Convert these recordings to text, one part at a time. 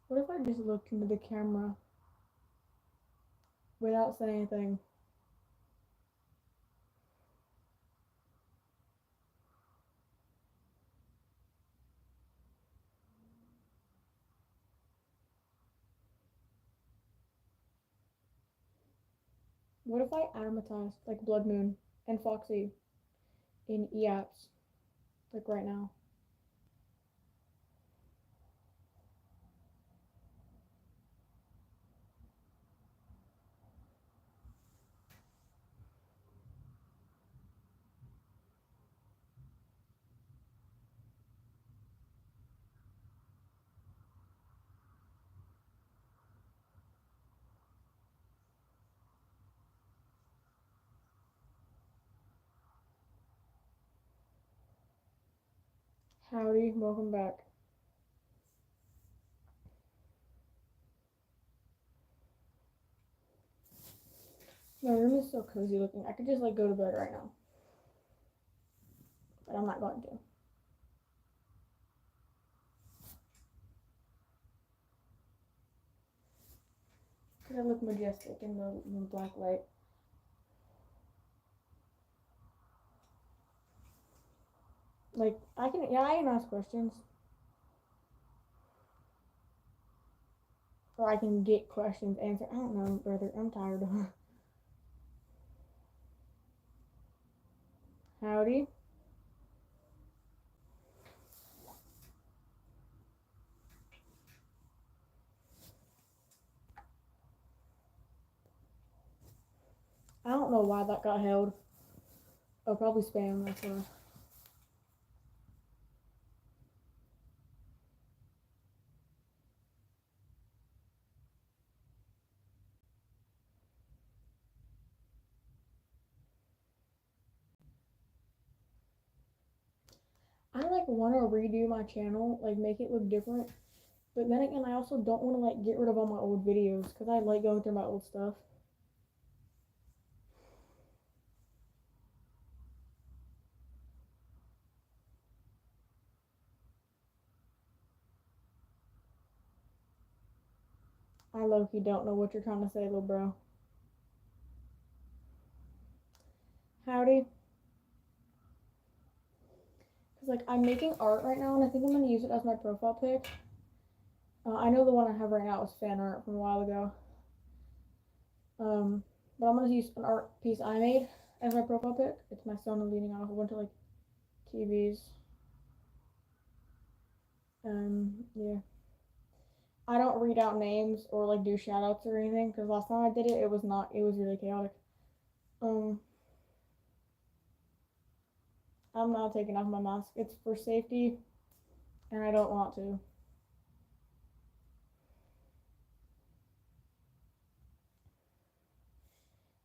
What if I just looked into the camera without saying anything? What if I amatized like Blood Moon and Foxy in e-apps like right now? Howdy, welcome back. My room is so cozy looking. I could just like go to bed right now, but I'm not going to. Cause I look majestic in the black light. Like I can ask questions, or I can get questions answered. I don't know, brother. I'm tired of. Howdy. I don't know why that got held. Oh, probably spam. That's why. I like want to redo my channel, like make it look different. But then again, I also don't want to like get rid of all my old videos because I like going through my old stuff. I low-key don't know what you're trying to say, little bro. Howdy. Cause like I'm making art right now, and I think I'm gonna use it as my profile pic. I know the one I have right now is fan art from a while ago. But I'm gonna use an art piece I made as my profile pic. It's my son leaning on a whole bunch of like TVs. Yeah. I don't read out names or like do shout outs or anything because last time I did it, it was not. It was really chaotic. Um, I'm not taking off my mask. It's for safety, and I don't want to.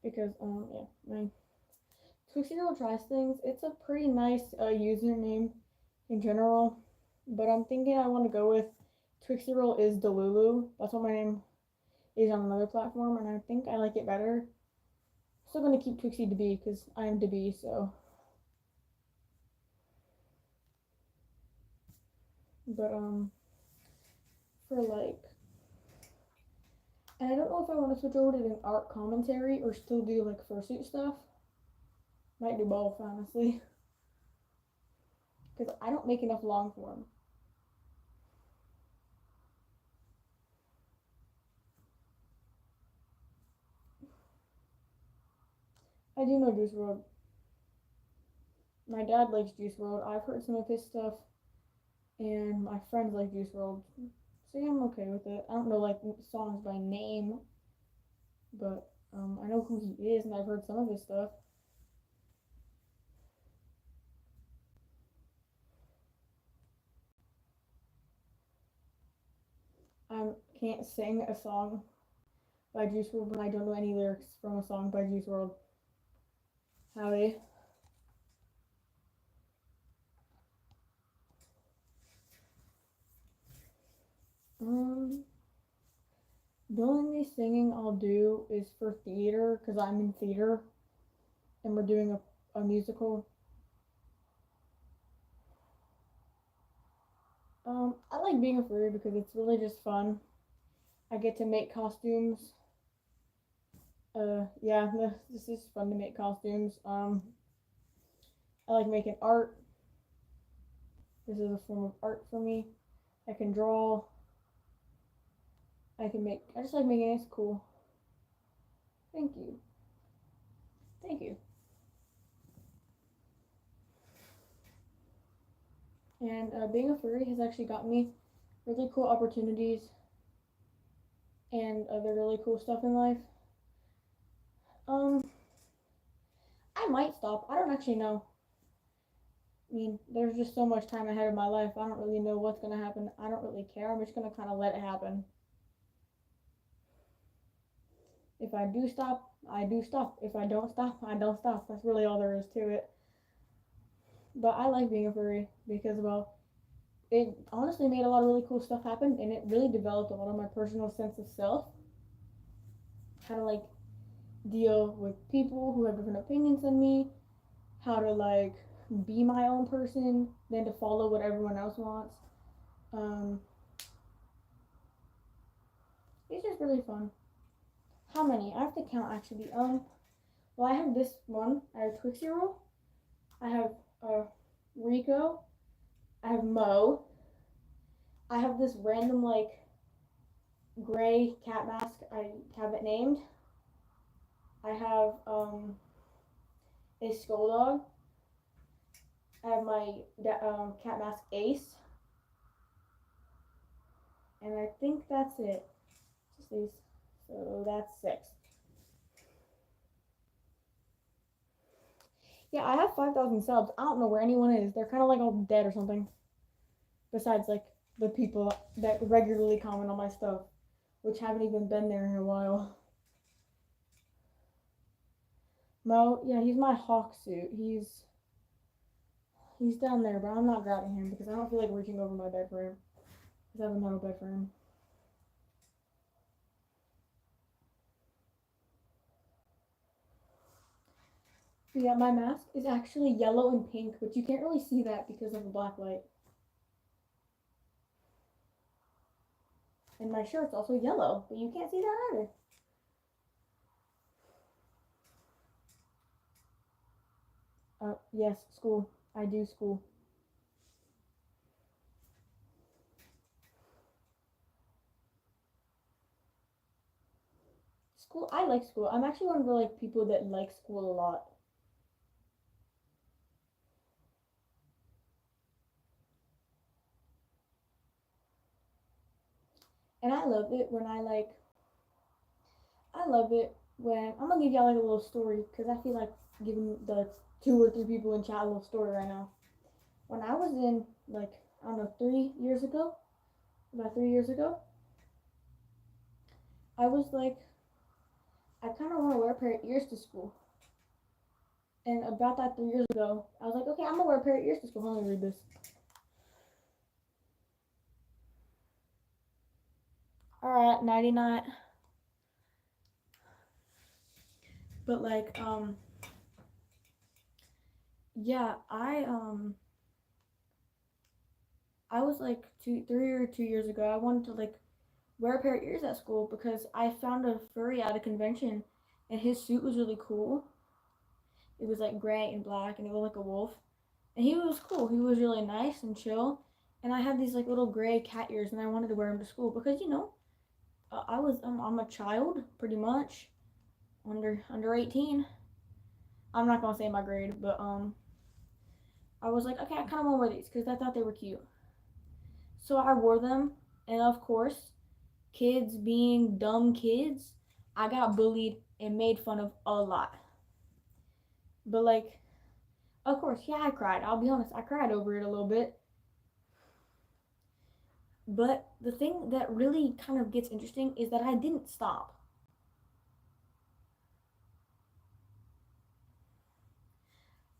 Because yeah, my Twixyroll Tries Things. It's a pretty nice username in general, but I'm thinking I want to go with Twixyroll is Delulu. That's what my name is on another platform, and I think I like it better. Still gonna keep Twixy DB because I am DB, so. But for like, and I don't know if I want to switch over to doing art commentary or still do like fursuit stuff. Might do both, honestly, because I don't make enough long form. I do know Juice WRLD. My dad likes Juice WRLD. I've heard some of his stuff, and my friends like Juice WRLD. So yeah, I'm okay with it. I don't know like songs by name, but I know who he is, and I've heard some of his stuff. I can't sing a song by Juice WRLD when I don't know any lyrics from a song by Juice WRLD. Howdy. Um, the only singing I'll do is for theater because I'm in theater and we're doing a musical. I like being a furry because it's really just fun. I get to make costumes. Yeah, this is fun to make costumes. I like making art. This is a form of art for me. I can draw. I just like making it. It's cool. Thank you. Thank you. And being a furry has actually got me really cool opportunities and other really cool stuff in life. Um, I might stop. I don't actually know. I mean, there's just so much time ahead of my life. I don't really know what's gonna happen. I don't really care. I'm just gonna kind of let it happen. If I do stop, I do stop. If I don't stop, I don't stop. That's really all there is to it. But I like being a furry because, well, it honestly made a lot of really cool stuff happen, and it really developed a lot of my personal sense of self. How to like deal with people who have different opinions than me. How to like be my own person than to follow what everyone else wants. Um, it's just really fun. How many? I have to count actually. Well, I have this one. I have Twixyroll. I have Rico. I have Mo. I have this random like gray cat mask. I have it named. I have a skull dog. I have my cat mask Ace, and I think that's it. Just these. So that's 6. Yeah, I have 5,000 subs. I don't know where anyone is. They're kind of like all dead or something. Besides, like the people that regularly comment on my stuff, which haven't even been there in a while. Mo, yeah, he's my hawk suit. He's down there, but I'm not grabbing him because I don't feel like reaching over my bed for him. Because I have a metal bed for him. Yeah, my mask is actually yellow and pink, but you can't really see that because of the black light. And my shirt's also yellow, but you can't see that either. Yes, school. I do school. School, I like school. I'm actually one of the like people that like school a lot. And I love it when I'm gonna give y'all like a little story because I feel like giving the 2 or 3 people in chat a little story right now. When I was in like I don't know 3 years ago, about 3 years ago, I was like I kind of want to wear a pair of ears to school. And about that 3 years ago, I was like, okay, I'm gonna wear a pair of ears to school. Let me read this. All right, 99. But like yeah, I was like 2 years ago. I wanted to like wear a pair of ears at school because I found a furry at a convention, and his suit was really cool. It was like gray and black, and it looked like a wolf. And he was cool. He was really nice and chill. And I had these like little gray cat ears, and I wanted to wear them to school because I'm a child pretty much, under 18. I'm not gonna say my grade, but I was like, okay, I kind of want to wear these because I thought they were cute. So I wore them, and of course, kids being dumb kids, I got bullied and made fun of a lot. But like, of course, yeah, I cried. I'll be honest, I cried over it a little bit. But the thing that really kind of gets interesting is that I didn't stop.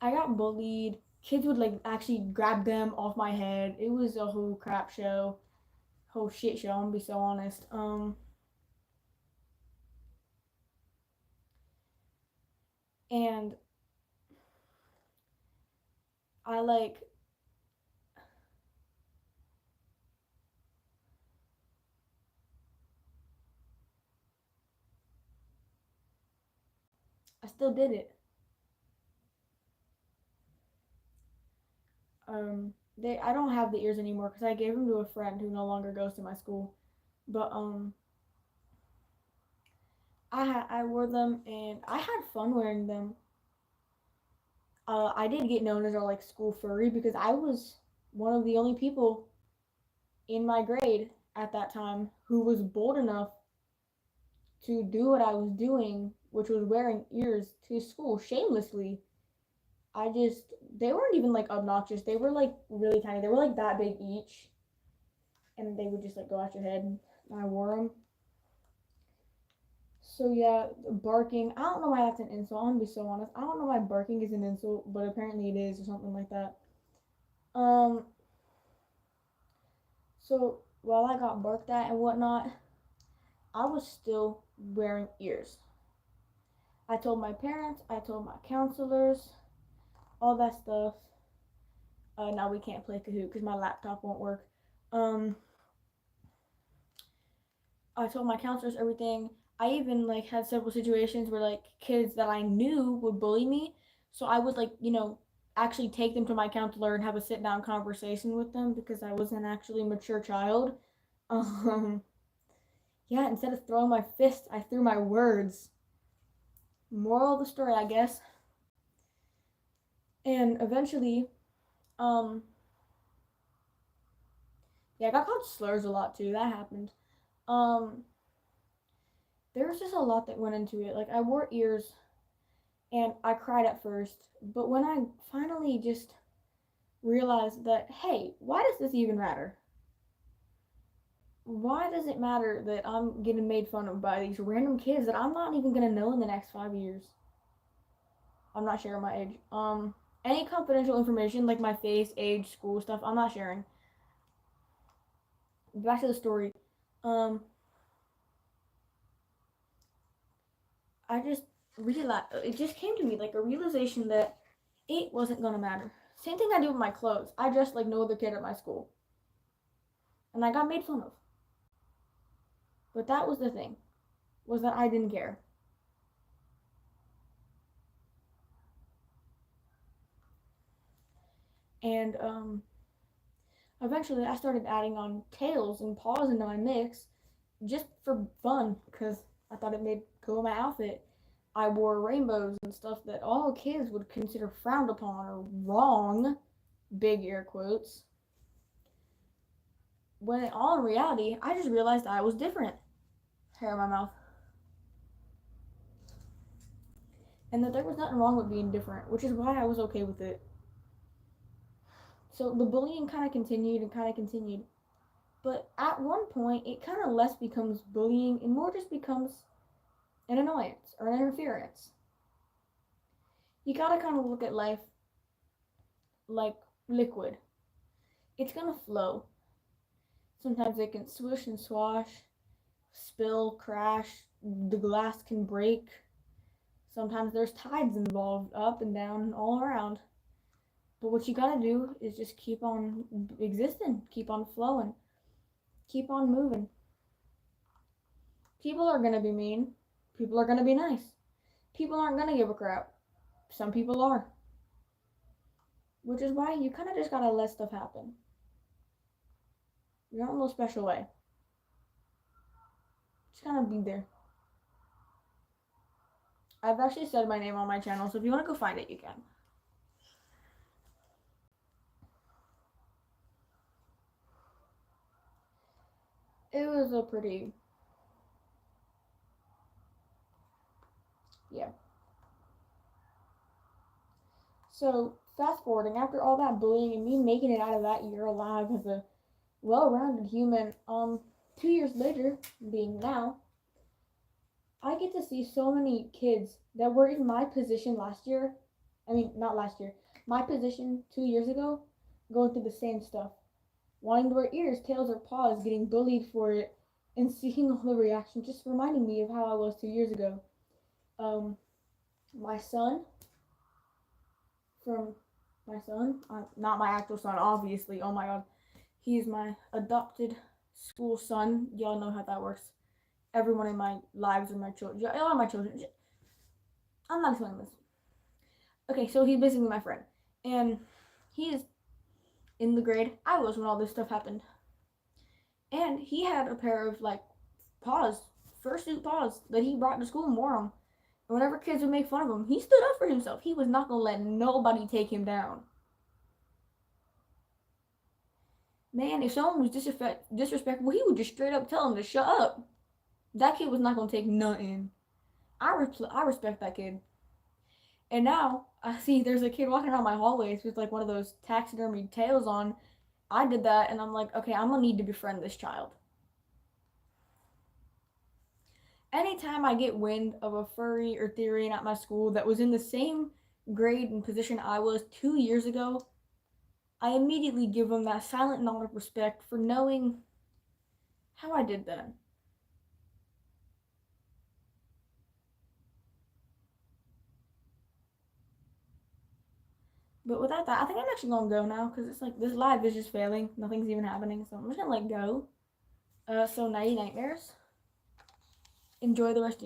I got bullied. Kids would like actually grab them off my head. It was a whole crap show, whole shit show. I'm gonna be so honest. And I like still did it. I don't have the ears anymore because I gave them to a friend who no longer goes to my school. But I wore them and I had fun wearing them. I did get known as our like school furry because I was one of the only people in my grade at that time who was bold enough to do what I was doing, which was wearing ears to school shamelessly. They weren't even like obnoxious. They were like really tiny. They were like that big each, and they would just like go out your head. And I wore them. So yeah, barking. I don't know why that's an insult. I'm gonna be so honest. I don't know why barking is an insult, but apparently it is or something like that. Um. So while I got barked at and whatnot, I was still wearing ears. I told my parents. I told my counselors. All that stuff. Now we can't play Kahoot because my laptop won't work. Um. I told my counselors everything. I even like had several situations where like kids that I knew would bully me. So I would like, actually take them to my counselor and have a sit down conversation with them because I was an actually mature child. Um yeah, instead of throwing my fist, I threw my words. Moral of the story, I guess. And eventually, um yeah, I got called slurs a lot too. That happened. Um there was just a lot that went into it. Like I wore ears and I cried at first, but when I finally just realized that, hey, why does this even matter? Why does it matter that I'm getting made fun of by these random kids that I'm not even gonna know in the next 5 years? I'm not sharing my age. Any confidential information like my face, age, school stuff, I'm not sharing. Back to the story. Um, I just realized it just came to me like a realization that it wasn't gonna matter. Same thing I do with my clothes. I dressed like no other kid at my school, and I got made fun of. But that was the thing, was that I didn't care. And eventually I started adding on tails and paws into my mix just for fun because I thought it made go with my outfit. I wore rainbows and stuff that all kids would consider frowned upon or wrong, big air quotes. When in all in reality, I just realized I was different. Hair in my mouth. And that there was nothing wrong with being different, which is why I was okay with it. So the bullying kind of continued and kind of continued. But at one point, it kind of less becomes bullying and more just becomes an annoyance or an interference. You gotta kind of look at life like liquid. It's gonna flow. Sometimes it can swoosh and swash, spill, crash, the glass can break. Sometimes there's tides involved, up and down, and all around. But what you gotta do is just keep on existing, keep on flowing, keep on moving. People are gonna be mean. People are gonna be nice. People aren't gonna give a crap. Some people are. Which is why you kind of just gotta let stuff happen. You're not in no special way. Just kind of be there. I've actually said my name on my channel, so if you want to go find it, you can. It was a pretty, yeah. So fast forwarding, after all that bullying and me making it out of that year alive as a well-rounded human, 2 years later, being now, I get to see so many kids that were in my position last year. I mean, not last year. My position 2 years ago, going through the same stuff, wanting to wear ears, tails, or paws, getting bullied for it, and seeing all the reactions, just reminding me of how I was 2 years ago. My son, from my son, not my actual son, obviously. Oh my god, he's my adopted school son. Y'all know how that works. Everyone in my lives are my children. Y'all are my children. I'm not explaining this. Okay, so he's basically my friend, and he's in the grade I was when all this stuff happened, and he had a pair of like paws, fursuit paws that he brought to school and wore them. And whenever kids would make fun of him, he stood up for himself. He was not gonna let nobody take him down. Man, if someone was disrespectful, he would just straight up tell him to shut up. That kid was not gonna take nothing. I respect that kid. And now I see there's a kid walking around my hallways with like one of those taxidermy tails on. I did that, and I'm like, okay, I'm gonna need to befriend this child. Anytime I get wind of a furry or theory at my school that was in the same grade and position I was 2 years ago, I immediately give them that silent nod of respect for knowing how I did that. But without that, I think I'm actually gonna go now because it's like this live is just failing. Nothing's even happening, so I'm just gonna let go. So nighty nightmares. Enjoy the rest of